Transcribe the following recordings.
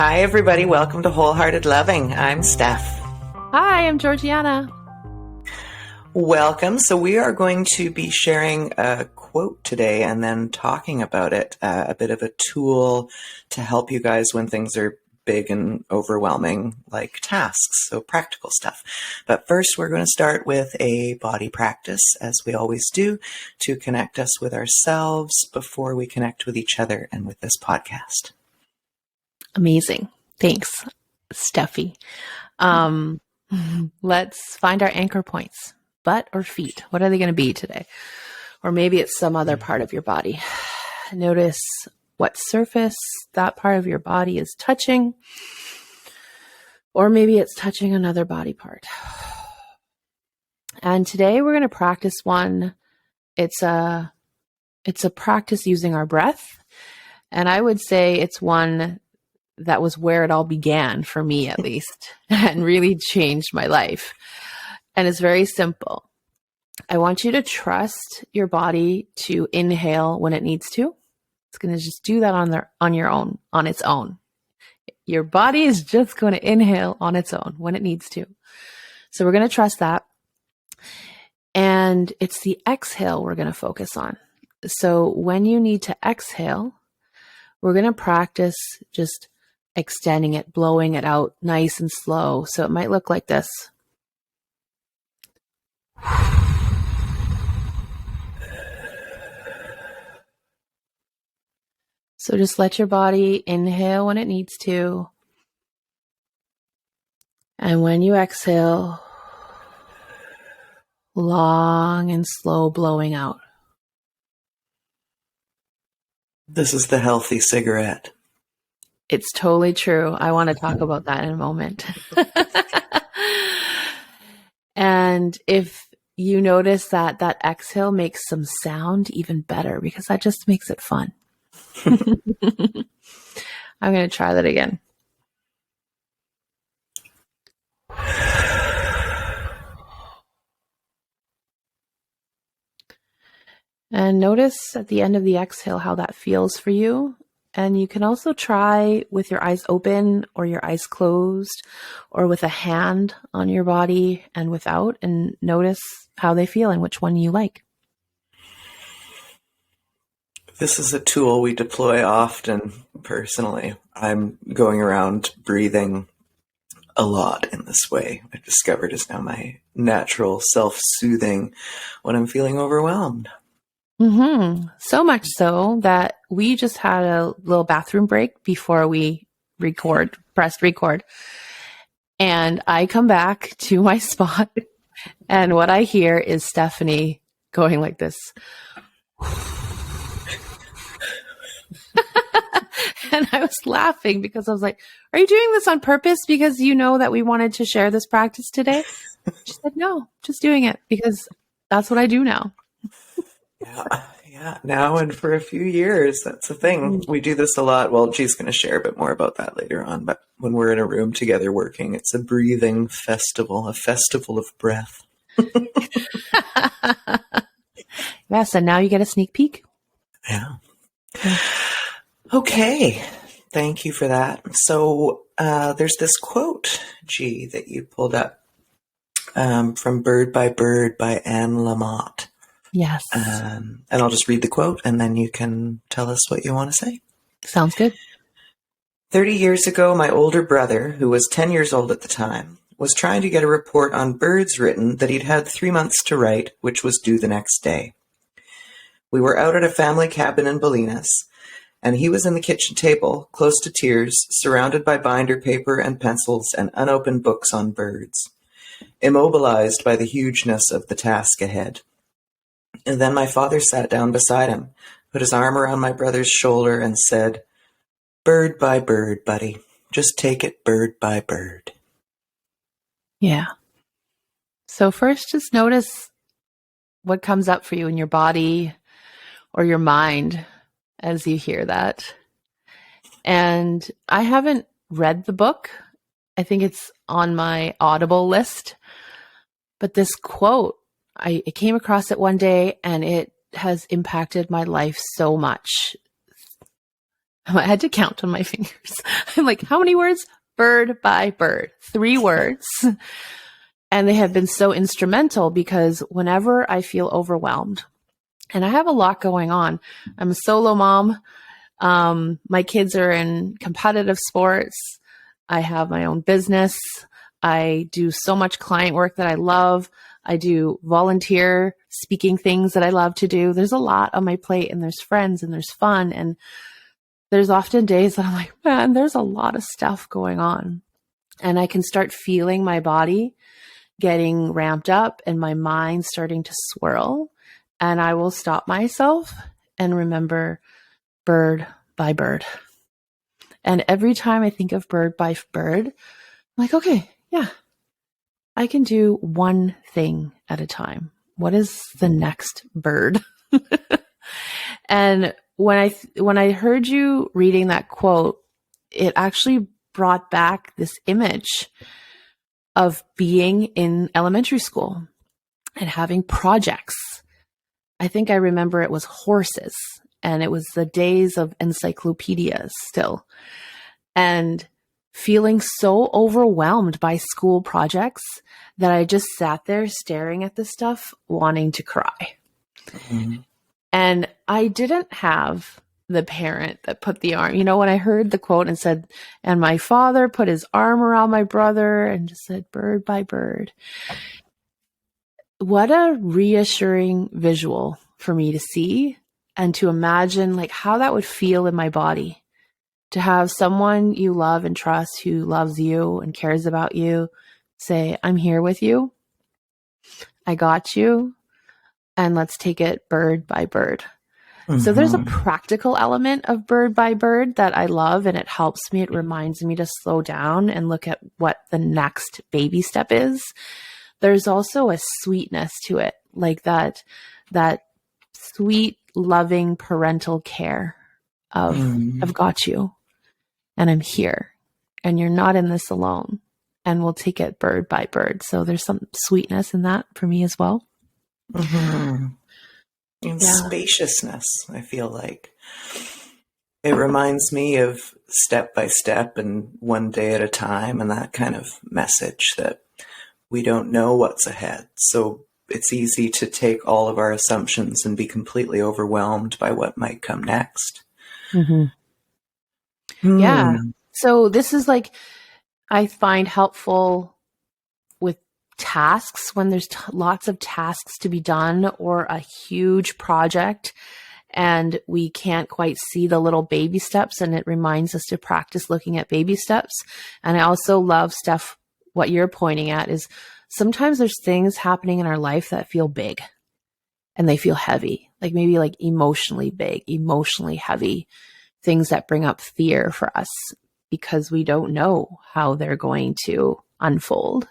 Hi, everybody. Welcome to Wholehearted Loving. I'm Steph. Hi, I'm Georgiana. Welcome. So we are going to be sharing a quote today and then talking about it, a bit of a tool to help you guys when things are big and overwhelming, like tasks, so practical stuff. But first, we're going to start with a body practice, as we always do, to connect us with ourselves before we connect with each other and with this podcast. Amazing. Thanks, Steffi. Let's find our anchor points. Butt or feet? What are they going to be today? Or maybe it's some other part of your body. Notice what surface that part of your body is touching. Or maybe it's touching another body part. And today we're going to practice one. It's a practice using our breath. And I would say it's one that was where it all began for me, at least, and really changed my life. And it's very simple. I want you to trust your body to inhale when it needs to. It's going to just do that on its own. Your body is just going to inhale on its own when it needs to. So we're going to trust that. And it's the exhale we're going to focus on. So when you need to exhale, we're going to practice just extending it, blowing it out nice and slow. So it might look like this. So just let your body inhale when it needs to. And when you exhale, long and slow blowing out. This is the healthy cigarette. It's totally true. I want to talk about that in a moment. And if you notice that exhale makes some sound, even better, because that just makes it fun. I'm going to try that again. And notice at the end of the exhale how that feels for you. And you can also try with your eyes open or your eyes closed or with a hand on your body and without, and notice how they feel and which one you like. This is a tool we deploy often personally. I'm going around breathing a lot in this way. I've discovered is now my natural self-soothing when I'm feeling overwhelmed. So much so that we just had a little bathroom break before we pressed record. And I come back to my spot and what I hear is Stephanie going like this. And I was laughing because I was like, are you doing this on purpose because you know that we wanted to share this practice today? She said, no, just doing it because that's what I do now. Yeah. Now and for a few years, that's the thing. We do this a lot. Well, she's going to share a bit more about that later on. But when we're in a room together working, it's a breathing festival, a festival of breath. Yes, and now you get a sneak peek. Yeah. Okay. Thank you for that. So there's this quote, G, that you pulled up from Bird by Anne Lamott. Yes. And I'll just read the quote and then you can tell us what you want to say. Sounds good. 30 years ago, my older brother, who was 10 years old at the time, was trying to get a report on birds written that he'd had 3 months to write, which was due the next day. We were out at a family cabin in Bolinas, and he was in the kitchen table, close to tears, surrounded by binder paper and pencils and unopened books on birds, immobilized by the hugeness of the task ahead. And then my father sat down beside him, put his arm around my brother's shoulder and said, "Bird by bird, buddy. Just take it bird by bird." Yeah. So first, just notice what comes up for you in your body or your mind as you hear that. And I haven't read the book. I think it's on my Audible list. But this quote, I came across it one day and it has impacted my life so much. I had to count on my fingers. I'm like, how many words? Bird by bird, 3 words. And they have been so instrumental because whenever I feel overwhelmed, and I have a lot going on, I'm a solo mom. My kids are in competitive sports. I have my own business. I do so much client work that I love. I do volunteer speaking things that I love to do. There's a lot on my plate, and there's friends and there's fun. And there's often days that I'm like, man, there's a lot of stuff going on. And I can start feeling my body getting ramped up and my mind starting to swirl. And I will stop myself and remember bird by bird. And every time I think of bird by bird, I'm like, okay, yeah, I can do one thing at a time. What is the next bird? And when I heard you reading that quote, it actually brought back this image of being in elementary school and having projects. I think I remember it was horses, and it was the days of encyclopedias still, and feeling so overwhelmed by school projects that I just sat there staring at this stuff, wanting to cry. Mm-hmm. And I didn't have the parent that put the arm, when I heard the quote and said, and my father put his arm around my brother and just said, bird by bird. What a reassuring visual for me to see and to imagine like how that would feel in my body, to have someone you love and trust who loves you and cares about you say, I'm here with you. I got you. And let's take it bird by bird. Mm-hmm. So there's a practical element of bird by bird that I love, and it helps me. It reminds me to slow down and look at what the next baby step is. There's also a sweetness to it, like that sweet, loving parental care of I've got you and I'm here and you're not in this alone, and we'll take it bird by bird. So there's some sweetness in that for me as well. Mm-hmm. And spaciousness, I feel like. It reminds me of step by step and one day at a time, and that kind of message that we don't know what's ahead. So it's easy to take all of our assumptions and be completely overwhelmed by what might come next. Mm-hmm. Yeah. So this is like, I find helpful with tasks when there's lots of tasks to be done, or a huge project and we can't quite see the little baby steps, and it reminds us to practice looking at baby steps. And I also love stuff, what you're pointing at is sometimes there's things happening in our life that feel big and they feel heavy, like maybe like emotionally big, emotionally heavy, things that bring up fear for us because we don't know how they're going to unfold.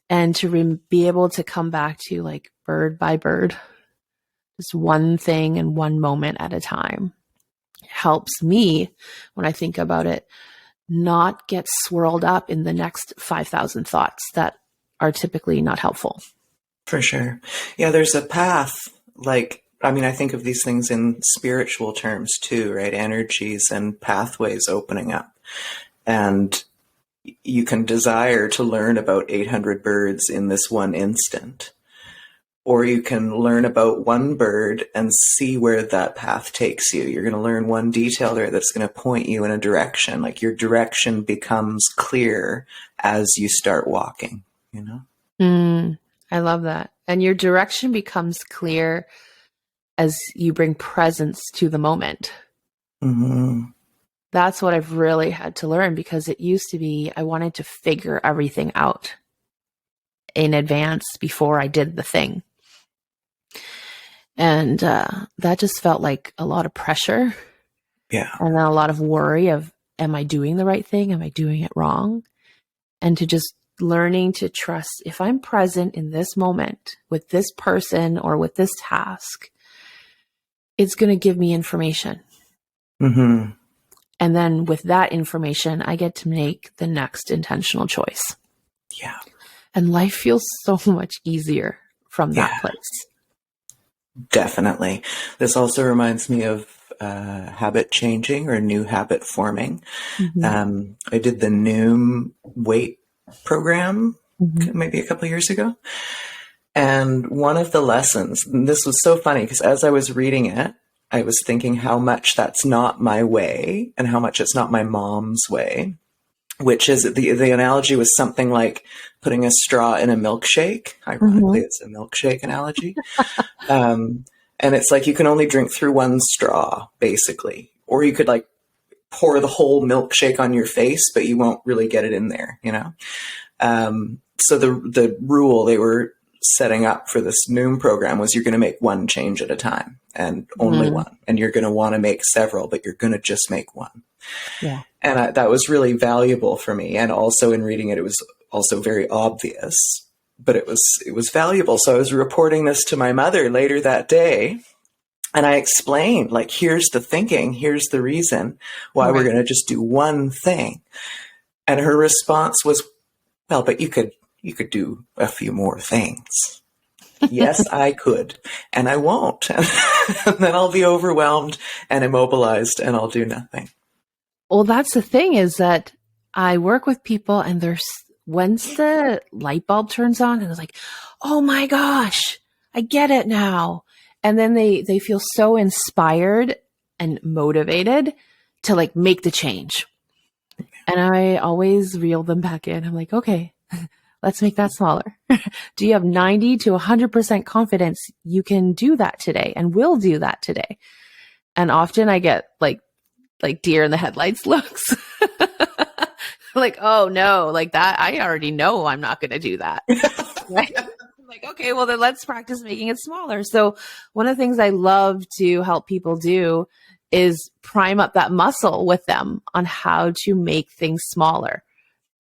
And to be able to come back to like bird by bird, just one thing and one moment at a time, helps me, when I think about it, not get swirled up in the next 5,000 thoughts that are typically not helpful. For sure. Yeah, there's a path. I think of these things in spiritual terms too, right? Energies and pathways opening up. And you can desire to learn about 800 birds in this one instant, or you can learn about one bird and see where that path takes you. You're going to learn one detail there that's going to point you in a direction. Like your direction becomes clear as you start walking, I love that. And your direction becomes clear as you bring presence to the moment. Mm-hmm. That's what I've really had to learn, because it used to be I wanted to figure everything out in advance before I did the thing. And that just felt like a lot of pressure. Yeah. And then a lot of worry of, am I doing the right thing? Am I doing it wrong? And to just learning to trust, if I'm present in this moment with this person or with this task, it's going to give me information. Mm-hmm. And then with that information, I get to make the next intentional choice. Yeah. And life feels so much easier from that place. Definitely. This also reminds me of habit changing or new habit forming. Mm-hmm. I did the Noom weight program Mm-hmm. maybe a couple of years ago. And one of the lessons, and this was so funny because as I was reading it, I was thinking how much that's not my way and how much it's not my mom's way, which is the analogy was something like putting a straw in a milkshake. Ironically, Mm-hmm. it's a milkshake analogy. And it's like you can only drink through one straw, basically. Or you could like pour the whole milkshake on your face, but you won't really get it in there, you know? So the rule they were setting up for this Noom program was you're going to make one change at a time and only Mm-hmm. one. And you're going to want to make several, but you're going to just make one. Yeah. And that was really valuable for me. And also in reading it, it was also very obvious, but it was valuable. So I was reporting this to my mother later that day. And I explained, like, here's the thinking, here's the reason why we're Right. going to just do one thing. And her response was, well, but you could do a few more things. Yes, I could, and I won't. And then I'll be overwhelmed and immobilized and I'll do nothing. Well, that's the thing is that I work with people and there's once the light bulb turns on and it's like, oh my gosh, I get it now. And then they feel so inspired and motivated to like make the change. And I always reel them back in. I'm like, okay, let's make that smaller. Do you have 90 to 100% confidence you can do that today and will do that today? And often I get like deer in the headlights looks. Like, oh no, like that. I already know I'm not going to do that. Right? I'm like, okay, well then let's practice making it smaller. So one of the things I love to help people do is prime up that muscle with them on how to make things smaller,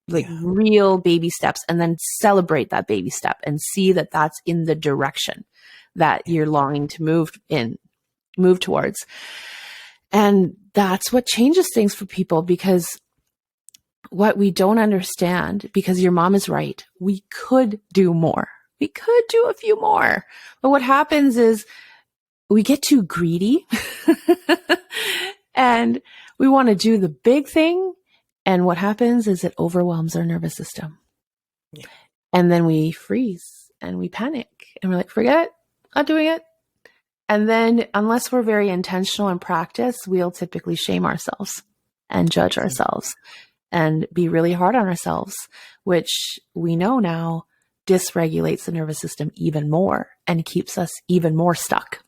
like Yeah. real baby steps, and then celebrate that baby step and see that that's in the direction that you're longing to move towards. And that's what changes things for people, because what we don't understand, because your mom is right, we could do more. We could do a few more. But what happens is we get too greedy and we want to do the big thing. And what happens is it overwhelms our nervous system. Yeah. And then we freeze and we panic and we're like, forget it, not doing it. And then unless we're very intentional in practice, we'll typically shame ourselves and judge ourselves and be really hard on ourselves, which we know now dysregulates the nervous system even more and keeps us even more stuck.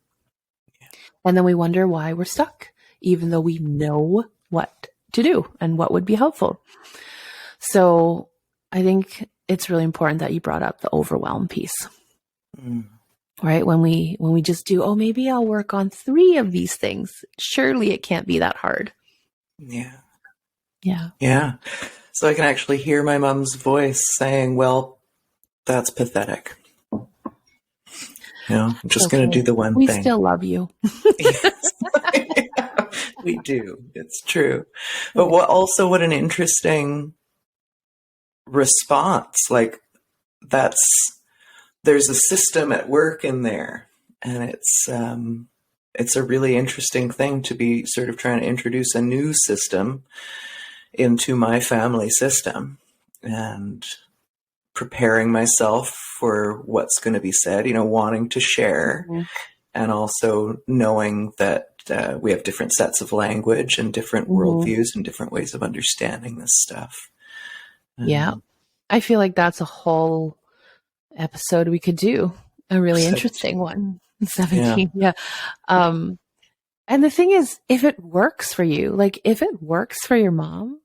Yeah. And then we wonder why we're stuck, even though we know what to do and what would be helpful. So I think it's really important that you brought up the overwhelm piece. Right? When we just do, oh, maybe I'll work on 3 of these things. Surely it can't be that hard. Yeah. Yeah. Yeah. So I can actually hear my mom's voice saying, well, that's pathetic. You know, I'm just going to do the one We thing. still love you. Yes. We do. It's true. But what an interesting response. Like there's a system at work in there, and it's a really interesting thing to be sort of trying to introduce a new system into my family system and preparing myself for what's going to be said, you know, wanting to share, Mm-hmm. and also knowing that we have different sets of language and different worldviews and different ways of understanding this stuff. Yeah. I feel like that's a whole episode we could do. A really 17. interesting one. 17. Yeah. And the thing is, if it works for you, like if it works for your mom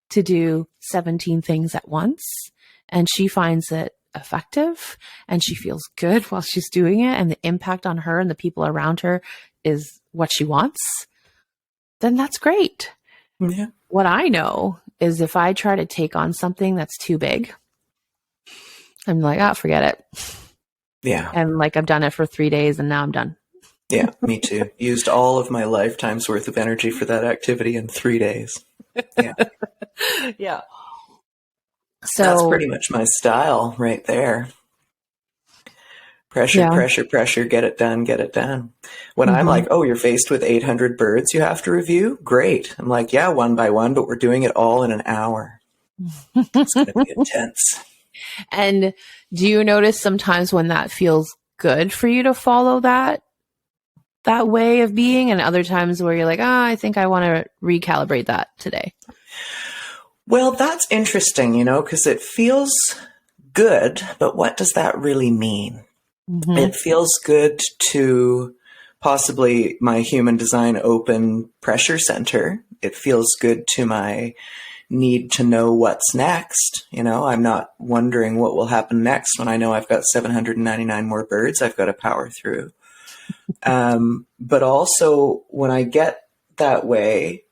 to do 17 things at once and she finds it effective and she feels good while she's doing it and the impact on her and the people around her is what she wants, then that's great. Yeah. What I know is if I try to take on something that's too big, I'm like, forget it. Yeah. And like I've done it for 3 days and now I'm done. Yeah, me too. Used all of my lifetime's worth of energy for that activity in 3 days. Yeah. Yeah. So that's pretty much my style right there. Pressure, Yeah. pressure, pressure, get it done, get it done. When I'm Hmm. like, oh, you're faced with 800 birds you have to review? Great. I'm like, yeah, one by one, but we're doing it all in an hour. It's going to be intense. And do you notice sometimes when that feels good for you to follow that way of being, and other times where you're like, I think I want to recalibrate that today? Well, that's interesting, because it feels good, but what does that really mean? Mm-hmm. It feels good to possibly my human design open pressure center. It feels good to my need to know what's next. I'm not wondering what will happen next when I know I've got 799 more birds I've got to power through. But also when I get that way,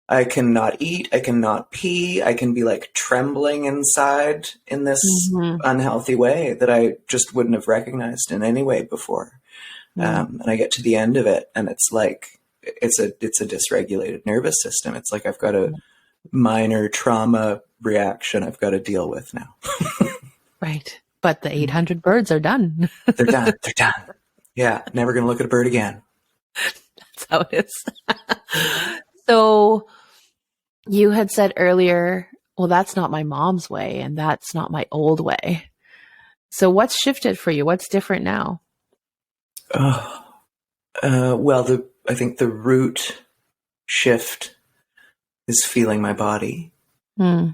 I cannot eat, I cannot pee, I can be like trembling inside in this Mm-hmm. unhealthy way that I just wouldn't have recognized in any way before. And I get to the end of it and it's like, it's a dysregulated nervous system. It's like I've got a minor trauma reaction I've got to deal with now. Right. But the 800 birds are done. They're done. They're done. Yeah. Never going to look at a bird again. That's how it is. So you had said earlier, well, that's not my mom's way and that's not my old way. So what's shifted for you? What's different now? Well, I think the root shift is feeling my body, Hmm.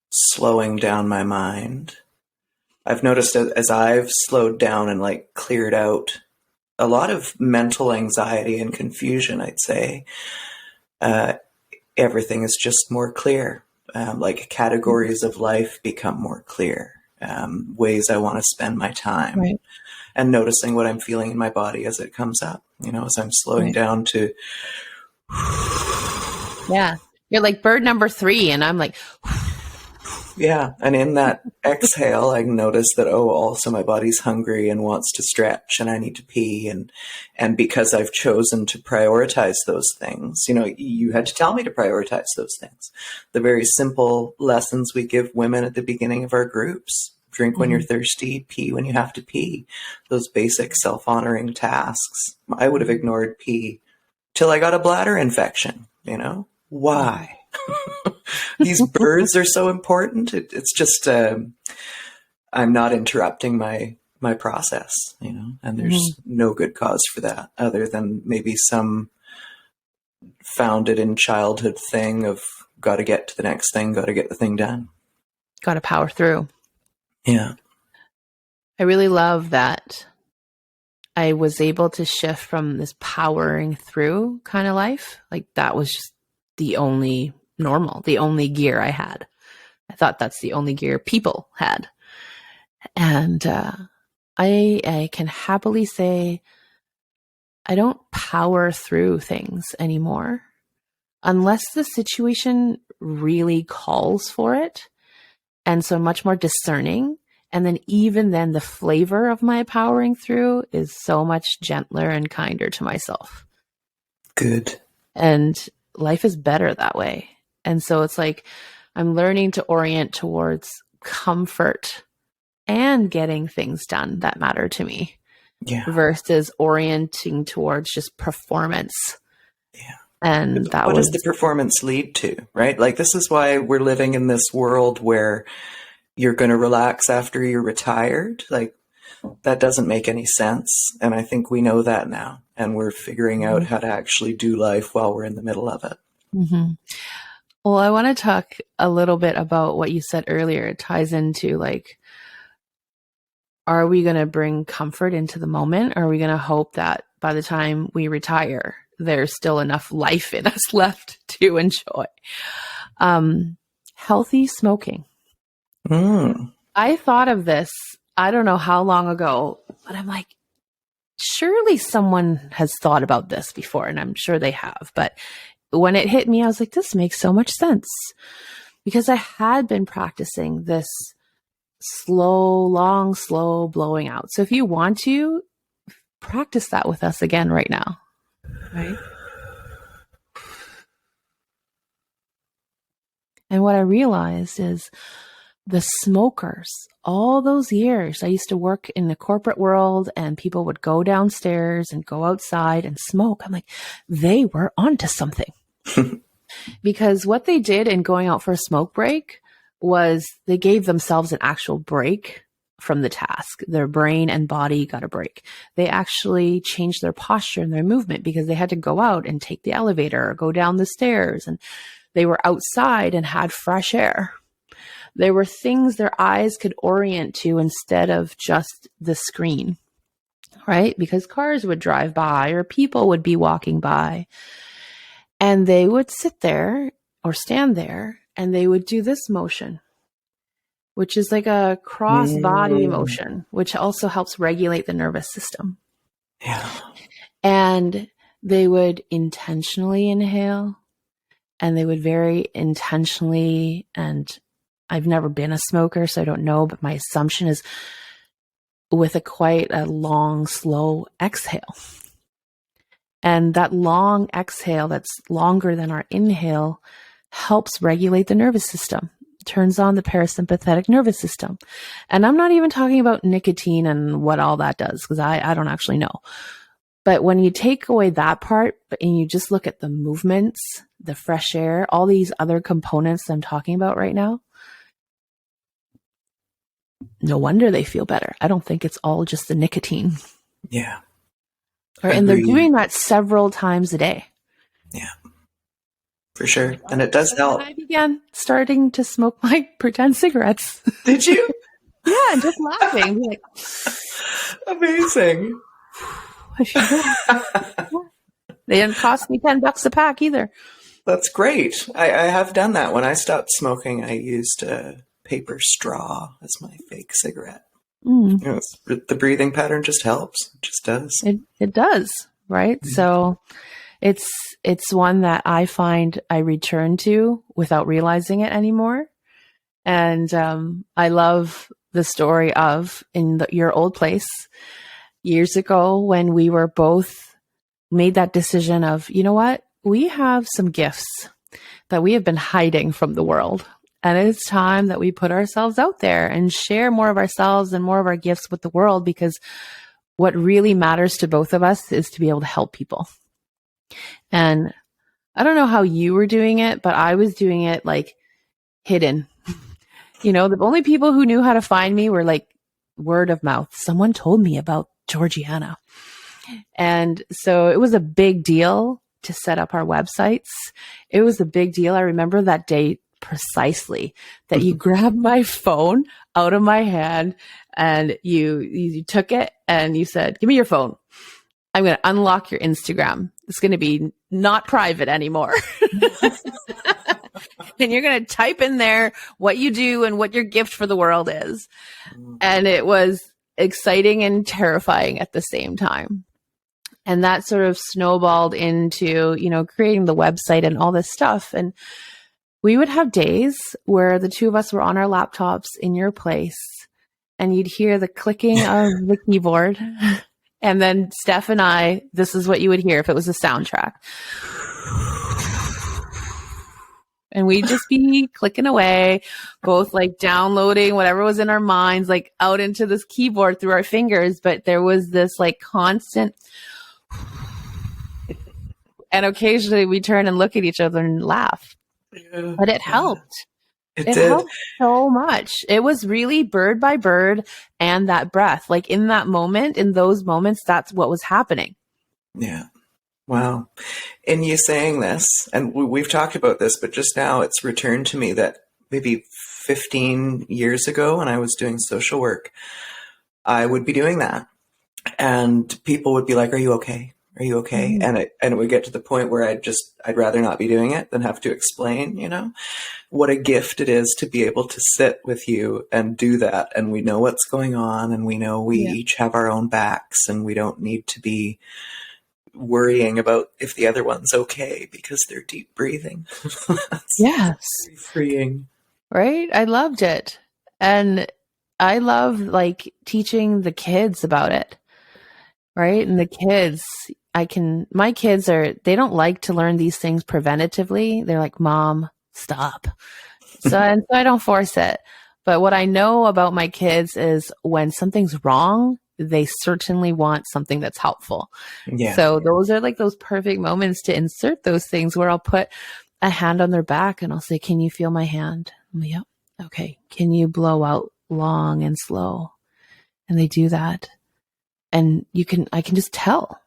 slowing down my mind. I've noticed as I've slowed down and like cleared out a lot of mental anxiety and confusion, I'd say, everything is just more clear. Like categories of life become more clear, ways I want to spend my time, Right. and noticing what I'm feeling in my body as it comes up, as I'm slowing Right. down to, Yeah. You're like bird number 3 and I'm like, yeah. And in that exhale, I notice that, also my body's hungry and wants to stretch and I need to pee. And because I've chosen to prioritize those things, you had to tell me to prioritize those things. The very simple lessons we give women at the beginning of our groups: drink when you're thirsty, pee when you have to pee. Those basic self-honoring tasks. I would have ignored pee till I got a bladder infection, Why? These birds are so important. It's just, I'm not interrupting my process, and there's no good cause for that other than maybe some founded in childhood thing of got to get to the next thing, got to get the thing done. got to power through. Yeah. I really love that I was able to shift from this powering through kind of life. Like that was just the only normal, the only gear I had. I thought that's the only gear people had. And I can happily say I don't power through things anymore unless the situation really calls for it. And so much more discerning. And then even then the flavor of my powering through is so much gentler and kinder to myself. Good. And life is better that way. And so it's like I'm learning to orient towards comfort and getting things done that matter to me. Yeah. Versus orienting towards just performance. Yeah. And that what was does the performance lead to, right? Like this is why we're living in this world where you're going to relax after you're retired. Like that doesn't make any sense. And I think we know that now. And we're figuring out how to actually do life while we're in the middle of it. Mm-hmm. Well, I want to talk a little bit about what you said earlier. It ties into like, are we going to bring comfort into the moment? Or are we going to hope that by the time we retire, there's still enough life in us left to enjoy? Healthy smoking. I thought of this, I don't know how long ago, but I'm like, surely someone has thought about this before, and I'm sure they have. But when it hit me, I was like, this makes so much sense, because I had been practicing this slow blowing out. So if you want to practice that with us again right now, right? And what I realized is the smokers, all those years, I used to work in the corporate world and people would go downstairs and go outside and smoke. I'm like, they were onto something. Because what they did in going out for a smoke break was they gave themselves an actual break from the task. Their brain and body got a break. They actually changed their posture and their movement because they had to go out and take the elevator or go down the stairs, and they were outside and had fresh air. There were things their eyes could orient to instead of just the screen, right? Because cars would drive by or people would be walking by, and they would sit there or stand there and they would do this motion, which is like a cross body motion, which also helps regulate the nervous system. Yeah. And they would intentionally inhale, and they would very intentionally, and I've never been a smoker, so I don't know, but my assumption is with quite a long, slow exhale. And that long exhale that's longer than our inhale helps regulate the nervous system, turns on the parasympathetic nervous system. And I'm not even talking about nicotine and what all that does, because I don't actually know. But when you take away that part and you just look at the movements, the fresh air, all these other components I'm talking about right now, no wonder they feel better. I don't think it's all just the nicotine. Yeah. Right? And they're doing that several times a day. Yeah, for sure. And it does help. I began starting to smoke my pretend cigarettes. Did you? Yeah, just laughing. Like, amazing. I should go. They didn't cost me $10 a pack either. That's great. I have done that. When I stopped smoking, I used a paper straw as my fake cigarette. You know, the breathing pattern just helps. It just does. It does, right? Mm-hmm. So it's one that I find I return to without realizing it anymore. And I love the story of your old place years ago when we were both made that decision of, you know what? We have some gifts that we have been hiding from the world. And it's time that we put ourselves out there and share more of ourselves and more of our gifts with the world, because what really matters to both of us is to be able to help people. And I don't know how you were doing it, but I was doing it like hidden. You know, the only people who knew how to find me were like word of mouth. Someone told me about Georgiana. And so it was a big deal to set up our websites. It was a big deal. I remember that day precisely, that you grabbed my phone out of my hand and you took it and you said, give me your phone. I'm going to unlock your Instagram. It's going to be not private anymore. And you're going to type in there what you do and what your gift for the world is. And it was exciting and terrifying at the same time. And that sort of snowballed into, you know, creating the website and all this stuff. And we would have days where the two of us were on our laptops in your place and you'd hear the clicking of the keyboard. And then Steph and I, this is what you would hear if it was a soundtrack. And we'd just be clicking away, both like downloading whatever was in our minds, like out into this keyboard through our fingers. But there was this like constant, and occasionally we turn and look at each other and laugh. Yeah, but it helped. It helped so much. It was really bird by bird and that breath. Like in that moment, in those moments, that's what was happening. Yeah. Wow. In you saying this, and we've talked about this, but just now it's returned to me that maybe 15 years ago when I was doing social work, I would be doing that. And people would be like, are you okay? Are you okay? Mm-hmm. And it would get to the point where I'd rather not be doing it than have to explain, you know, what a gift it is to be able to sit with you and do that. And we know what's going on, and we know we each have our own backs, and we don't need to be worrying about if the other one's okay because they're deep breathing. Yes. Freeing. Right? I loved it. And I love like teaching the kids about it. Right? And the kids, my kids they don't like to learn these things preventatively. They're like, Mom, stop. So I don't force it. But what I know about my kids is when something's wrong, they certainly want something that's helpful. Yeah. So those are like those perfect moments to insert those things where I'll put a hand on their back and I'll say, can you feel my hand? Yep. Okay. Can you blow out long and slow? And they do that. And I can just tell.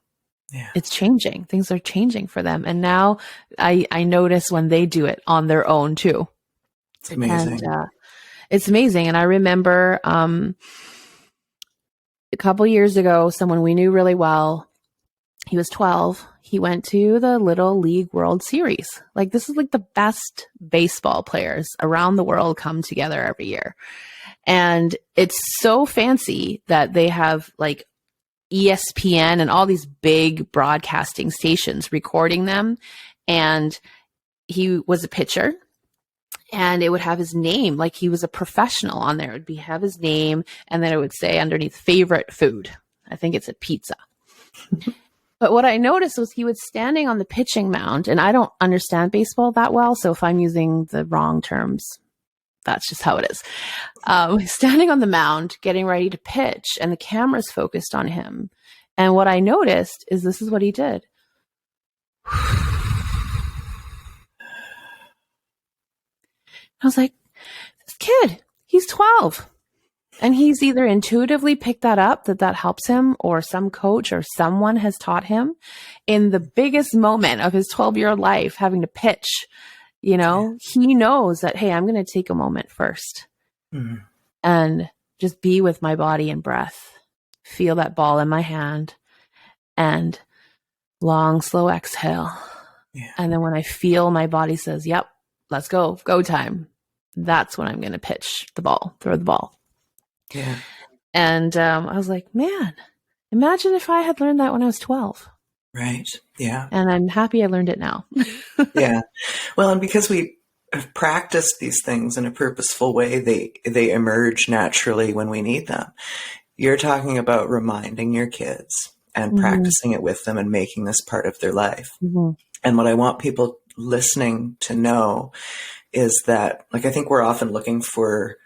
Yeah. It's changing. Things are changing for them. And now I notice when they do it on their own too. It's amazing. And it's amazing. And I remember a couple years ago, someone we knew really well, he was 12. He went to the Little League World Series. Like, this is like the best baseball players around the world come together every year. And it's so fancy that they have like ESPN and all these big broadcasting stations recording them. And he was a pitcher. And it would have his name, like he was a professional on there. It would have his name, and then it would say underneath favorite food. I think it's a pizza. But what I noticed was he was standing on the pitching mound, and I don't understand baseball that well, so if I'm using the wrong terms, that's just how it is. Standing on the mound, getting ready to pitch, and the camera's focused on him. And what I noticed is this is what he did. I was like, this kid, he's 12. And he's either intuitively picked that up, that helps him, or some coach or someone has taught him in the biggest moment of his 12-year-old life, having to pitch. You know, he knows that, hey, I'm going to take a moment first and just be with my body and breath, feel that ball in my hand, and long, slow exhale. Yeah. And then when I feel my body says, yep, let's go time, that's when I'm going to pitch the ball, throw the ball. Yeah. And I was like, man, imagine if I had learned that when I was 12. Right. Yeah. And I'm happy I learned it now. Yeah. Well, and because we have practiced these things in a purposeful way, they emerge naturally when we need them. You're talking about reminding your kids and practicing it with them and making this part of their life. And what I want people listening to know is that, like, I think we're often looking for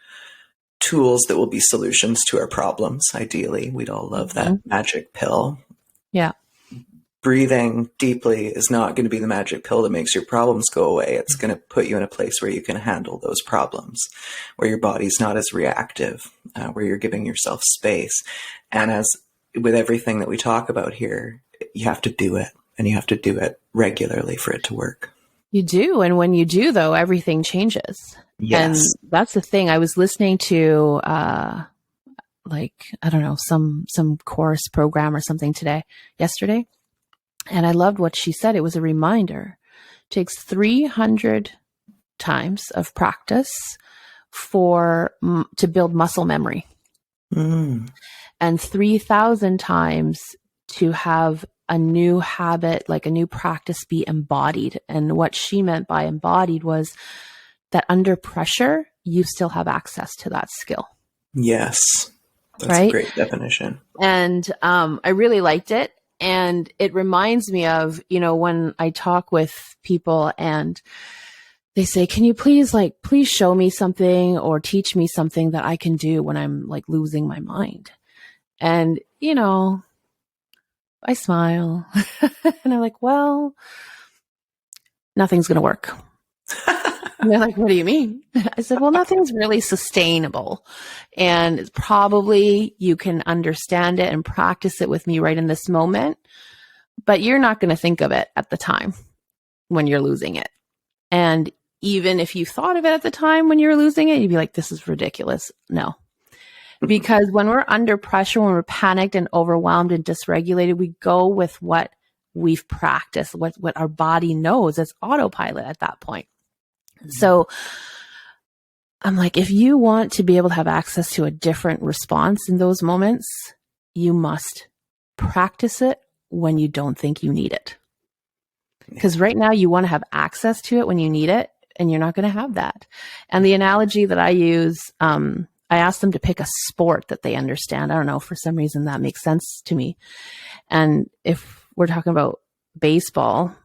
tools that will be solutions to our problems. Ideally, we'd all love that magic pill. Yeah. Breathing deeply is not going to be the magic pill that makes your problems go away. It's going to put you in a place where you can handle those problems, where your body's not as reactive, where you're giving yourself space. And as with everything that we talk about here, you have to do it, and you have to do it regularly for it to work. You do. And when you do, though, everything changes. Yes. And that's the thing. I was listening to, like, I don't know, some course program or something yesterday. And I loved what she said. It was a reminder. It takes 300 times of practice to build muscle memory. And 3,000 times to have a new habit, like a new practice, be embodied. And what she meant by embodied was that under pressure, you still have access to that skill. Yes. That's right? A great definition. And I really liked it. And it reminds me of, you know, when I talk with people and they say, can you please show me something or teach me something that I can do when I'm like losing my mind? And, you know, I smile and I'm like, well, nothing's going to work. And they're like, what do you mean? I said, well, nothing's really sustainable. And it's probably you can understand it and practice it with me right in this moment, but you're not going to think of it at the time when you're losing it. And even if you thought of it at the time when you're losing it, you'd be like, this is ridiculous. No. Because when we're under pressure, when we're panicked and overwhelmed and dysregulated, we go with what we've practiced, what our body knows. It's autopilot at that point. So I'm like, if you want to be able to have access to a different response in those moments, you must practice it when you don't think you need it. Because right now you want to have access to it when you need it, and you're not going to have that. And the analogy that I use, I asked them to pick a sport that they understand. I don't know, for some reason that makes sense to me. And if we're talking about baseball,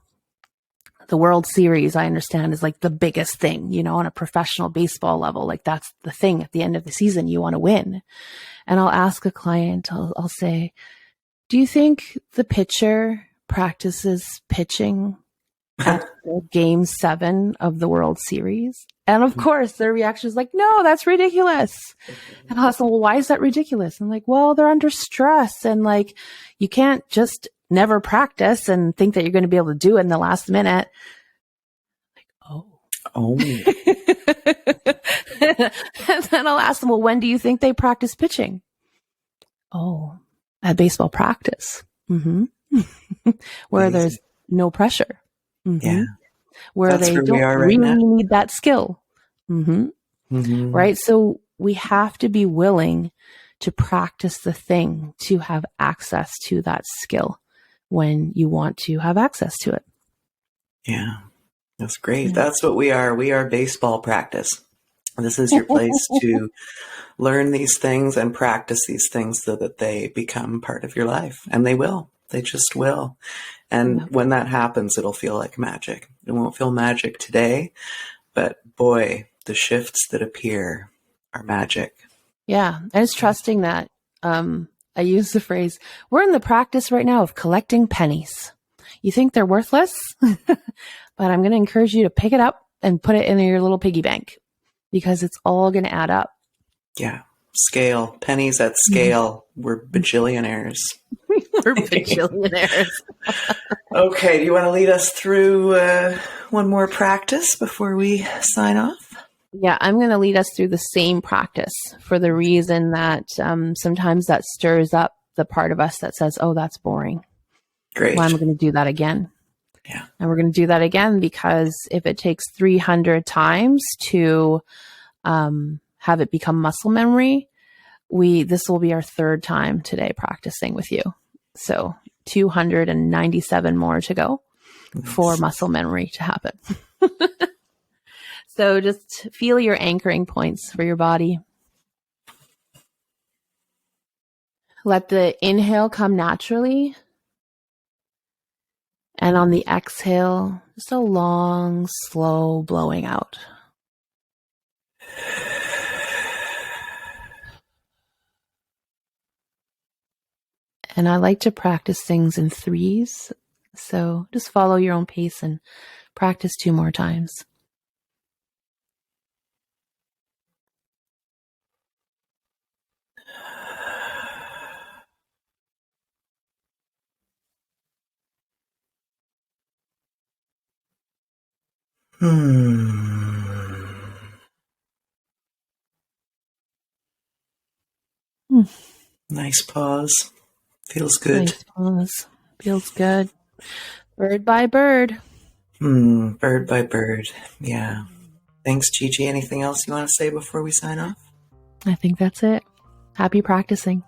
The World Series, I understand, is like the biggest thing, on a professional baseball level. Like that's the thing at the end of the season you want to win. And I'll ask a client, I'll say, do you think the pitcher practices pitching at game 7 of the World Series? And of course, their reaction is like, no, that's ridiculous. And I'll ask them, well, why is that ridiculous? I'm like, well, they're under stress and like, you can't just never practice and think that you're going to be able to do it in the last minute. Like, oh. And then I'll ask them, well, when do you think they practice pitching? Oh, at baseball practice. Mm-hmm. Where there's no pressure. Mm-hmm. Yeah. Where That's they where don't we are right really now. need that skill. Mm-hmm. Mm-hmm. Right? So we have to be willing to practice the thing to have access to that skill when you want to have access to it. Yeah, that's great. Yeah. That's what we are. We are baseball practice. This is your place to learn these things and practice these things so that they become part of your life. And they will. They just will. And when that happens, it'll feel like magic. It won't feel magic today, but boy, the shifts that appear are magic. Yeah. And it's trusting that. I use the phrase, we're in the practice right now of collecting pennies. You think they're worthless, but I'm going to encourage you to pick it up and put it in your little piggy bank because it's all going to add up. Yeah. Scale. Pennies at scale. We're bajillionaires. We're bajillionaires. Okay. Do you want to lead us through one more practice before we sign off? Yeah, I'm going to lead us through the same practice for the reason that sometimes that stirs up the part of us that says, oh, that's boring. Great. Well, I'm going to do that again. Yeah. And we're going to do that again because if it takes 300 times to have it become muscle memory, this will be our 3rd time today practicing with you. So 297 more to go for muscle memory to happen. So just feel your anchoring points for your body. Let the inhale come naturally. And on the exhale, just a long, slow blowing out. And I like to practice things in 3s. So just follow your own pace and practice 2 more times. Nice pause. Feels good. Nice pause. Feels good. Bird by bird. Bird by bird. Yeah. Thanks, Gigi. Anything else you want to say before we sign off? I think that's it. Happy practicing.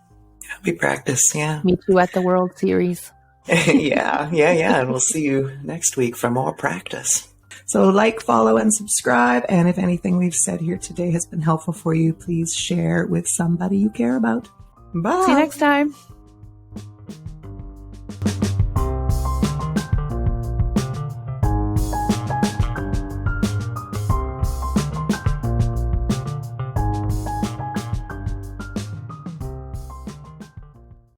Happy practice. Yeah. Meet you at the World Series. Yeah. And we'll see you next week for more practice. So like, follow, and subscribe. And if anything we've said here today has been helpful for you, please share with somebody you care about. Bye. See you next time.